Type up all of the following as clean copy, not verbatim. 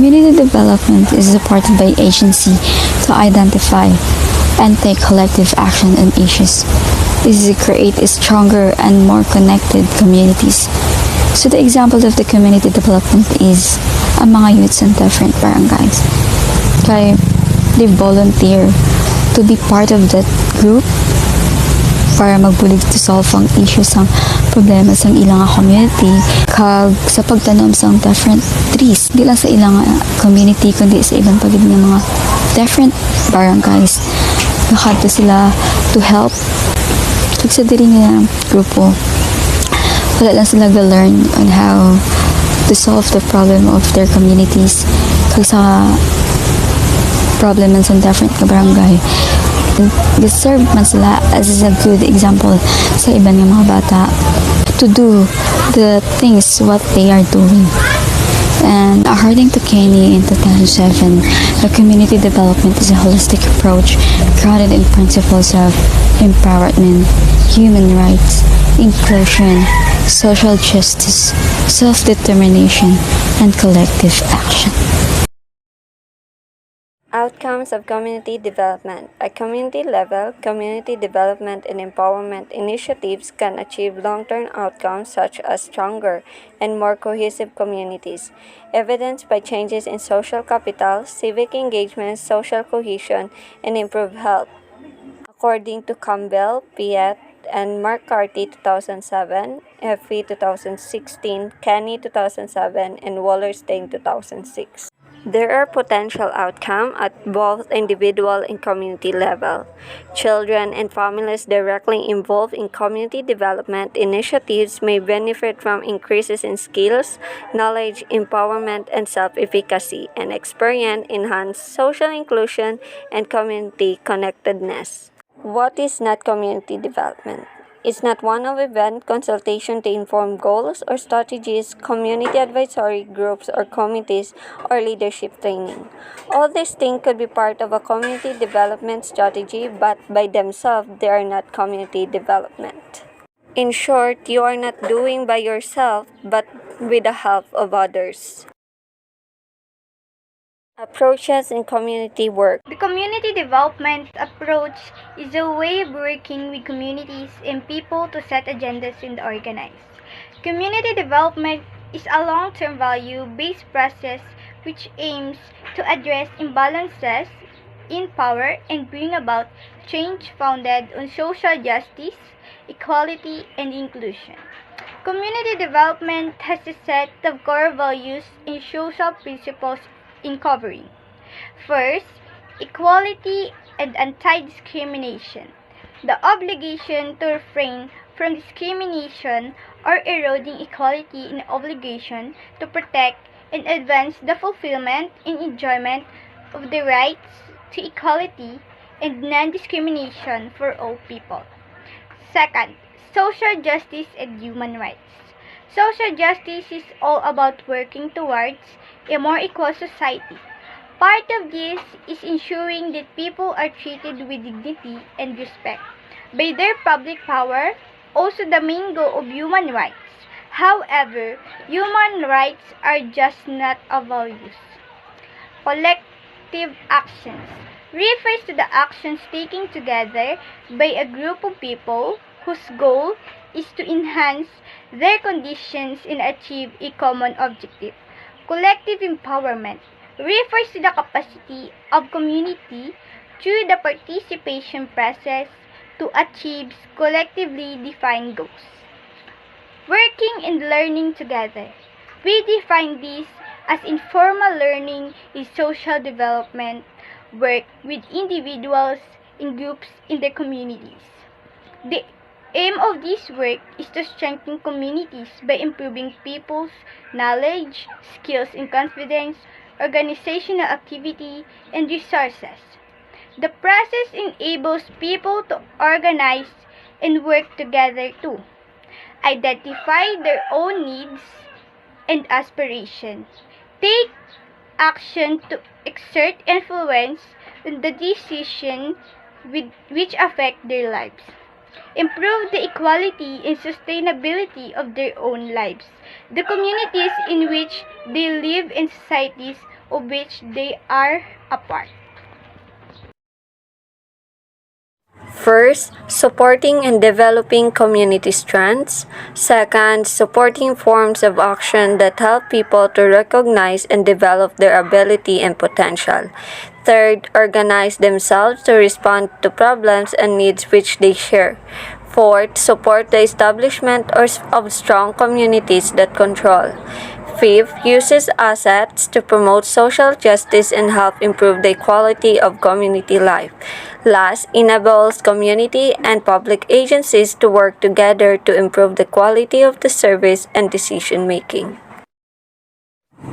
Community development is supported by agency to identify and take collective action on issues. This is to create a stronger and more connected communities. So the example of the community development is ang mga youths in different barangays. Kaya they volunteer to be part of that group para magbulig to solve ang issues ang problema sa ilang community kag sa pagtanom sa different trees di lang sa ilang community kundi sa ibang pagid ng mga different barangays nakadto sila to help kag sa diri nga grupo wala lang sila learn on how to solve the problem of their communities kag sa problem sa different barangay. Deserve man sila as a good example sa iba ng mga bata to do the things what they are doing. And according to Kenny in 2007, the community development is a holistic approach grounded in principles of empowerment, human rights, inclusion, social justice, self-determination, and collective action. Outcomes of community development. At community level, community development and empowerment initiatives can achieve long-term outcomes such as stronger and more cohesive communities, evidenced by changes in social capital, civic engagement, social cohesion, and improved health. According to Campbell, Piet, and McCarthy 2007, Effie 2016, Kenny 2007, and Wallerstein 2006. There are potential outcomes at both individual and community level. Children and families directly involved in community development initiatives may benefit from increases in skills, knowledge, empowerment, and self-efficacy, and experience enhanced social inclusion and community connectedness. What is not community development? It's not one-off event, consultation to inform goals or strategies, community advisory groups or committees, or leadership training. All these things could be part of a community development strategy, but by themselves, they are not community development. In short, you are not doing by yourself, but with the help of others. Approaches in community work. The community development approach is a way of working with communities and people to set agendas and organize. Community development is a long-term value-based process which aims to address imbalances in power and bring about change founded on social justice, equality, and inclusion. Community development has a set of core values and social principles in covering. First, equality and anti-discrimination. The obligation to refrain from discrimination or eroding equality and obligation to protect and advance the fulfillment and enjoyment of the rights to equality and non-discrimination for all people. Second, social justice and human rights. Social justice is all about working towards a more equal society. Part of this is ensuring that people are treated with dignity and respect by their public power, also the main goal of human rights. However, human rights are just not a values. Collective actions refers to the actions taken together by a group of people whose goal is to enhance their conditions and achieve a common objective. Collective empowerment refers to the capacity of community through the participation process to achieve collectively defined goals. Working and learning together. We define this as informal learning in social development work with individuals and groups in their communities. The aim of this work is to strengthen communities by improving people's knowledge, skills and confidence, organizational activity, and resources. The process enables people to organize and work together to identify their own needs and aspirations, take action to exert influence on the decisions which affect their lives, improve the equality and sustainability of their own lives, the communities in which they live, and societies of which they are a part. First, supporting and developing community strengths. Second, supporting forms of action that help people to recognize and develop their ability and potential. Third, organize themselves to respond to problems and needs which they share. Fourth, support the establishment of strong communities that control. Fifth, uses assets to promote social justice and help improve the quality of community life. Last, enables community and public agencies to work together to improve the quality of the service and decision making.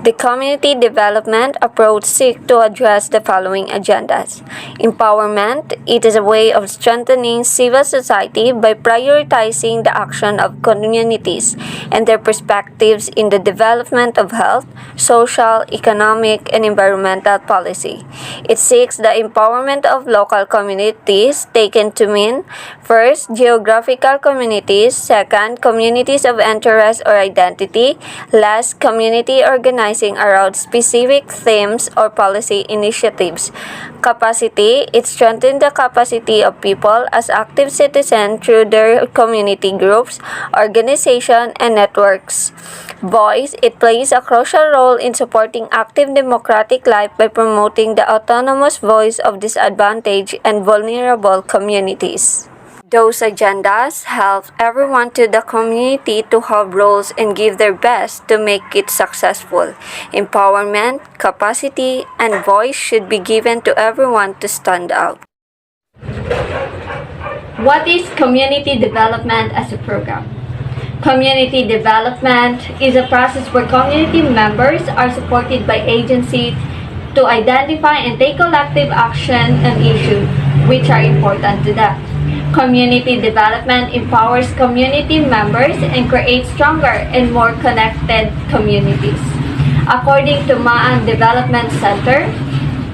The community development approach seeks to address the following agendas. Empowerment. It is a way of strengthening civil society by prioritizing the action of communities and their perspectives in the development of health, social, economic, and environmental policy. It seeks the empowerment of local communities, taken to mean first, geographical communities, second, communities of interest or identity, last, community organizing around specific themes or policy initiatives. Capacity. It strengthens the capacity of people as active citizens through their community groups, organization, and networks. Voice. It plays a crucial role in supporting active democratic life by promoting the autonomous voice of disadvantaged and vulnerable communities. Those agendas help everyone to the community to have roles and give their best to make it successful. Empowerment, capacity, and voice should be given to everyone to stand out. What is community development as a program? Community development is a process where community members are supported by agencies to identify and take collective action on issues which are important to them. Community development empowers community members and creates stronger and more connected communities. According to Maan Development Center,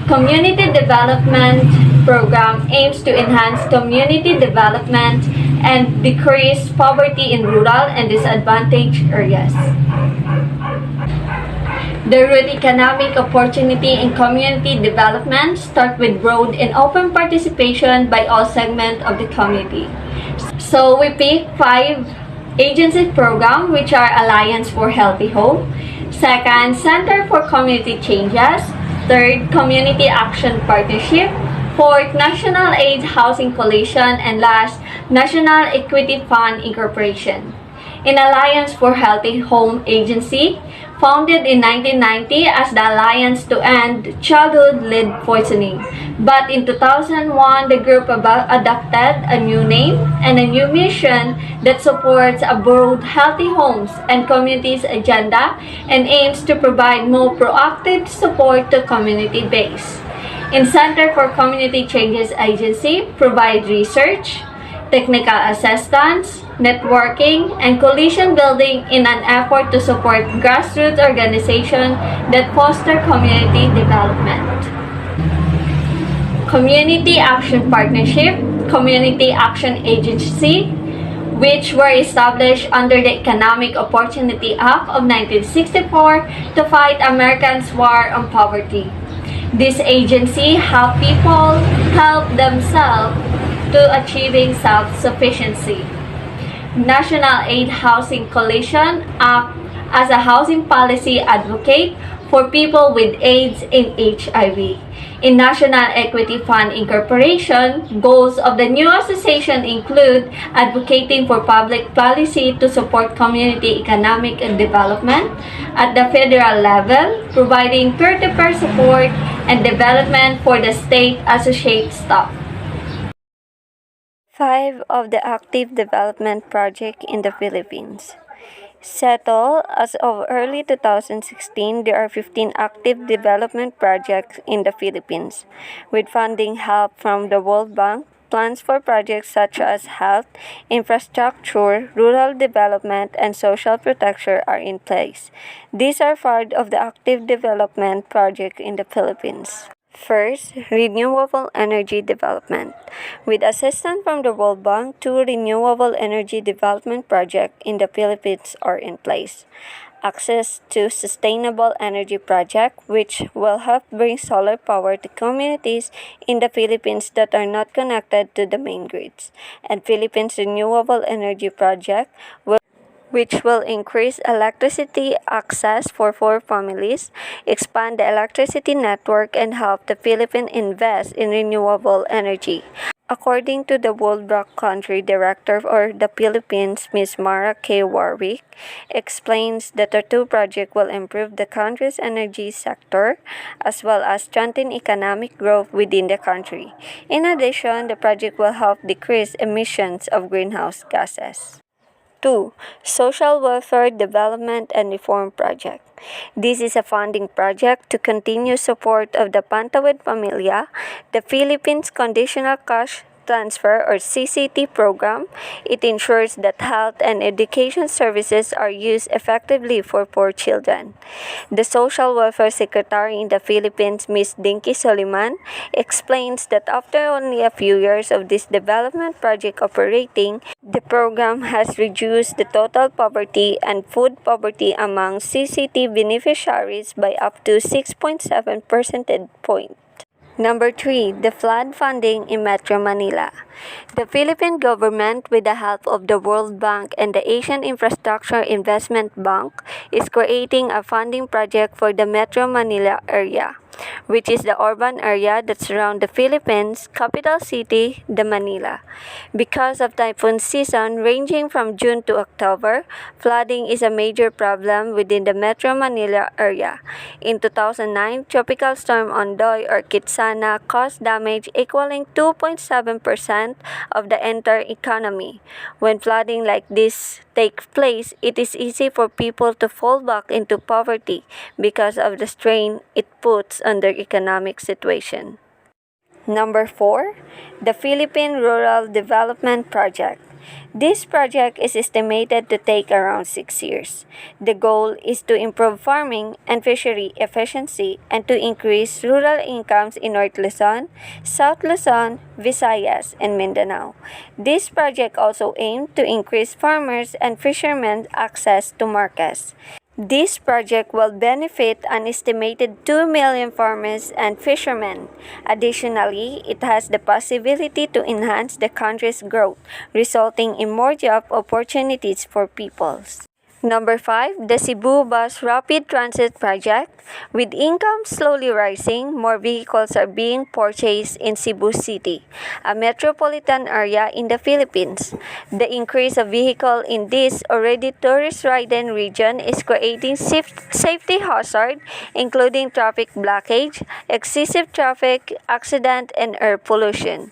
community development program aims to enhance community development and decrease poverty in rural and disadvantaged areas. The root economic opportunity in community development start with broad and open participation by all segments of the community. So we pick 5 agency programs which are Alliance for Healthy Home, second, Center for Community Changes, third, Community Action Partnership, fourth, National Aid Housing Coalition, and last, National Equity Fund Incorporation. In Alliance for Healthy Home Agency, founded in 1990 as the Alliance to End Childhood Lead Poisoning. But in 2001, the group adopted a new name and a new mission that supports a broad healthy homes and communities agenda and aims to provide more proactive support to community base. In Center for Community Changes Agency, provide research, technical assistance, networking, and coalition building in an effort to support grassroots organizations that foster community development. Community Action Partnership, Community Action Agency, which were established under the Economic Opportunity Act of 1964 to fight Americans' war on poverty. This agency help people help themselves to achieving self-sufficiency. National Aid Housing Coalition act as a housing policy advocate for people with AIDS and HIV. In National Equity Fund Incorporation, goals of the new association include advocating for public policy to support community economic and development at the federal level, providing peer-to-peer support and development for the state associate staff. 5 of the active development project in the Philippines. Settle, as of early 2016, there are 15 active development projects in the Philippines, with funding help from the World Bank. Plans for projects such as health, infrastructure, rural development, and social protection are in place. These are part of the active development project in the Philippines. First, renewable energy development. With assistance from the World Bank, 2 renewable energy development projects in the Philippines are in place. Access to sustainable energy project, which will help bring solar power to communities in the Philippines that are not connected to the main grids. And Philippines Renewable Energy Project, which will increase electricity access for poor families, expand the electricity network, and help the Philippines invest in renewable energy. According to the World Bank Country Director for the Philippines, Ms. Mara K. Warwick, explains that the 2 projects will improve the country's energy sector as well as strengthen economic growth within the country. In addition, the project will help decrease emissions of greenhouse gases. 2. Social Welfare Development and Reform Project. This is a funding project to continue support of the Pantawid Pamilya, the Philippines Conditional Cash Transfer or CCT program. It ensures that health and education services are used effectively for poor children. The Social Welfare Secretary in the Philippines, Ms. Dinky Soliman, explains that after only a few years of this development project operating, the program has reduced the total poverty and food poverty among CCT beneficiaries by up to 6.7 percentage points. Number 3, the flood funding in Metro Manila. The Philippine government, with the help of the World Bank and the Asian Infrastructure Investment Bank, is creating a funding project for the Metro Manila area, which is the urban area that surrounds the Philippines capital city, the Manila. Because of typhoon season ranging from June to October, flooding is a major problem within the Metro Manila area. In 2009, Tropical Storm Ondoy or Kitsana caused damage equaling 2.7% of the entire economy. When flooding like this takes place, it is easy for people to fall back into poverty because of the strain it puts on their economic situation. Number 4, the Philippine Rural Development Project. This project is estimated to take around 6 years. The goal is to improve farming and fishery efficiency and to increase rural incomes in North Luzon, South Luzon, Visayas, and Mindanao. This project also aims to increase farmers and fishermen's access to markets. This project will benefit an estimated 2 million farmers and fishermen. Additionally, it has the possibility to enhance the country's growth, resulting in more job opportunities for peoples. Number 5, the Cebu Bus Rapid Transit Project. With income slowly rising, more vehicles are being purchased in Cebu City, a metropolitan area in the Philippines. The increase of vehicles in this already tourist-ridden region is creating safety hazards, including traffic blockage, excessive traffic, accident, and air pollution.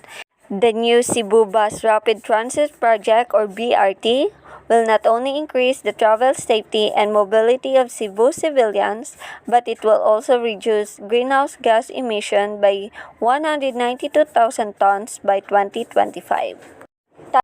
The new Cebu Bus Rapid Transit Project or BRT will not only increase the travel safety and mobility of Cebu civilians, but it will also reduce greenhouse gas emission by 192,000 tons by 2025.